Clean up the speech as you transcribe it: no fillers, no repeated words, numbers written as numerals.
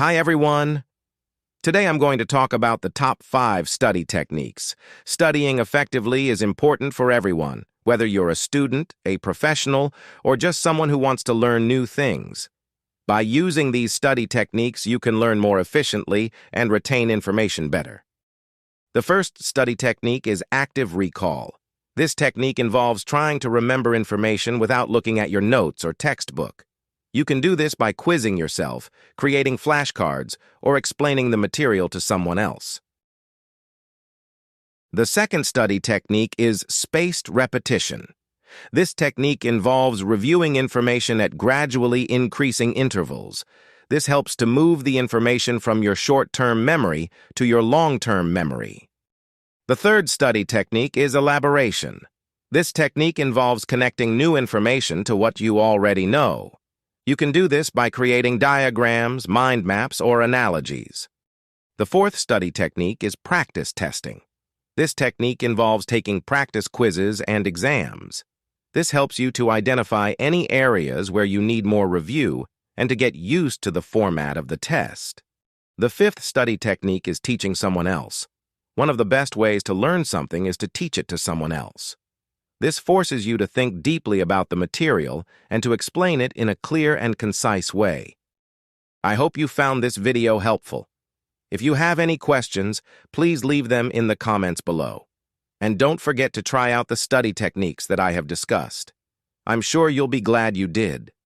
Hi, everyone. Today I'm going to talk about the top 5 study techniques. Studying effectively is important for everyone, whether you're a student, a professional, or just someone who wants to learn new things. By using these study techniques, you can learn more efficiently and retain information better. The first study technique is active recall. This technique involves trying to remember information without looking at your notes or textbook. You can do this by quizzing yourself, creating flashcards, or explaining the material to someone else. The second study technique is spaced repetition. This technique involves reviewing information at gradually increasing intervals. This helps to move the information from your short-term memory to your long-term memory. The third study technique is elaboration. This technique involves connecting new information to what you already know. You can do this by creating diagrams, mind maps, or analogies. The fourth study technique is practice testing. This technique involves taking practice quizzes and exams. This helps you to identify any areas where you need more review and to get used to the format of the test. The fifth study technique is teaching someone else. One of the best ways to learn something is to teach it to someone else. This forces you to think deeply about the material and to explain it in a clear and concise way. I hope you found this video helpful. If you have any questions, please leave them in the comments below. And don't forget to try out the study techniques that I have discussed. I'm sure you'll be glad you did.